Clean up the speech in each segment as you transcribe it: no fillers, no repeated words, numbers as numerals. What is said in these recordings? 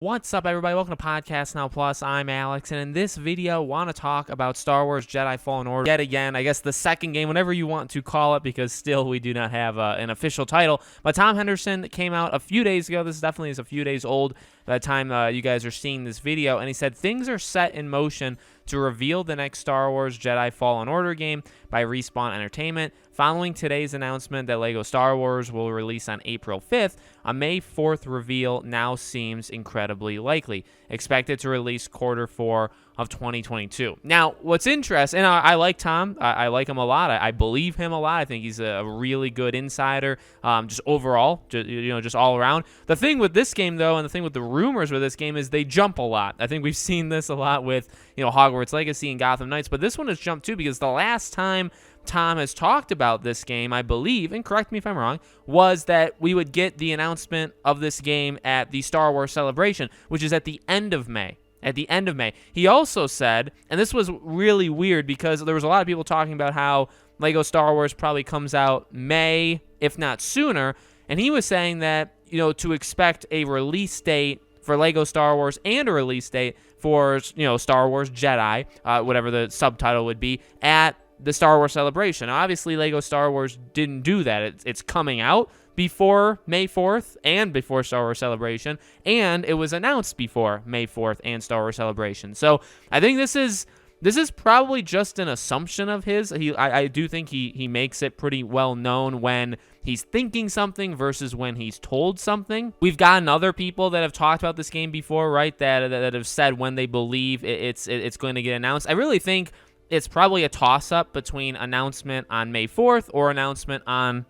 What's up, everybody? Welcome to Podcast Now Plus. I'm Alex, and in this video, I want to talk about Star Wars Jedi Fallen Order yet again. I guess the second game, whatever you want to call it, because still we do not have an official title. But Tom Henderson came out a few days ago. This definitely is a few days old by the time you guys are seeing this video, and he said things are set in motion to reveal the next Star Wars Jedi Fallen Order game by Respawn Entertainment. Following today's announcement that LEGO Star Wars will release on April 5th, a May 4th reveal now seems incredibly likely. Expected to release Q4 of 2022. Now, what's interesting, and I like Tom. I like him a lot. I believe him a lot. I think he's a really good insider, just overall, just all around. The thing with this game, though, and the thing with the rumors with this game is they jump a lot. I think we've seen this a lot with, Hogwarts Legacy and Gotham Knights, but this one has jumped too because the last time Tom has talked about this game, I believe, and correct me if I'm wrong, was that we would get the announcement of this game at the Star Wars Celebration, which is at the end of May. At the end of May. He also said, and this was really weird because there was a lot of people talking about how LEGO Star Wars probably comes out May, if not sooner, and he was saying that, to expect a release date for LEGO Star Wars and a release date for, Star Wars Jedi, whatever the subtitle would be, at the Star Wars Celebration. Now, obviously, LEGO Star Wars didn't do that. It's coming out before May 4th and before Star Wars Celebration, and it was announced before May 4th and Star Wars Celebration. So I think this is probably just an assumption of his. I do think he makes it pretty well known when he's thinking something versus when he's told something. We've gotten other people that have talked about this game before, right, that have said when they believe it's going to get announced. I really think it's probably a toss-up between announcement on May 4th or announcement on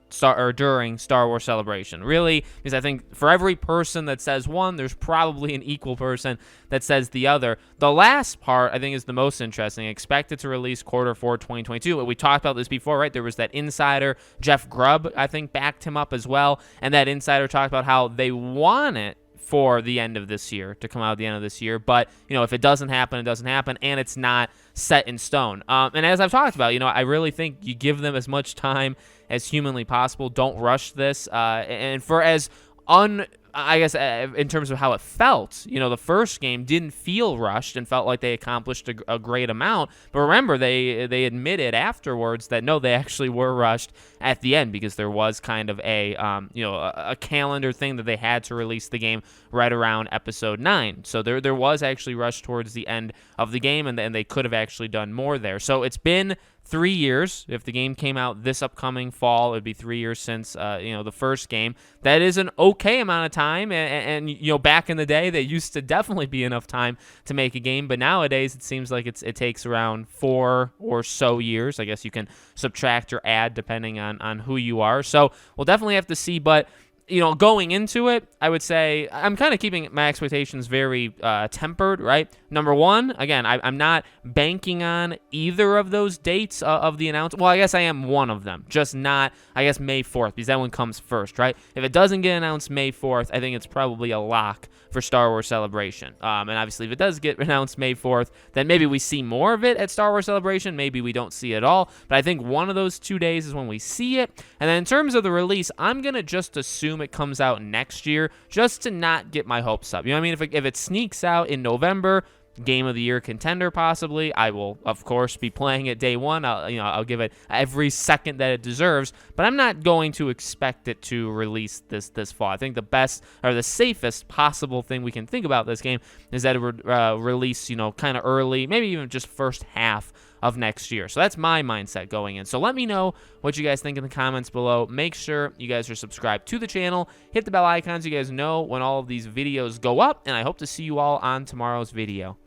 during Star Wars Celebration. Really, because I think for every person that says one, there's probably an equal person that says the other. The last part, I think, is the most interesting. Expected to release Q4 2022. We talked about this before, right? There was that insider, Jeff Grubb, I think, backed him up as well, and that insider talked about how they want it for the end of this year, to come out at the end of this year. But, if it doesn't happen, it doesn't happen, and it's not set in stone. And as I've talked about, I really think you give them as much time as humanly possible. Don't rush this. And for as I guess in terms of how it felt, the first game didn't feel rushed and felt like they accomplished a great amount. But remember, they admitted afterwards that no, they actually were rushed at the end because there was kind of a calendar thing that they had to release the game right around episode 9. So there was actually rushed towards the end of the game, and they could have actually done more there. So it's been 3 years. If the game came out this upcoming fall, it'd be 3 years since the first game. That is an okay amount of time, and back in the day, they used to definitely be enough time to make a game, but nowadays it seems like it takes around 4 or so years. I guess you can subtract or add depending on who you are. So we'll definitely have to see, but going into it, I would say I'm kind of keeping my expectations very tempered, right? Number one, again, I'm not banking on either of those dates of the announcement. Well, I guess I am one of them, just not, I guess, May 4th, because that one comes first, right? If it doesn't get announced May 4th, I think it's probably a lock for Star Wars Celebration. And obviously, if it does get announced May 4th, then maybe we see more of it at Star Wars Celebration. Maybe we don't see it all. But I think one of those 2 days is when we see it. And then in terms of the release, I'm going to just assume it comes out next year, just to not get my hopes up. You know what I mean? If it sneaks out in November, Game of the Year contender possibly, I will of course be playing it day one. I'll give it every second that it deserves, but I'm not going to expect it to release this fall. I think the best or the safest possible thing we can think about this game is that it would release kind of early, maybe even just first half of next year. So that's my mindset going in. So let me know what you guys think in the comments below. Make sure you guys are subscribed to the channel. Hit the bell icon so you guys know when all of these videos go up, and I hope to see you all on tomorrow's video.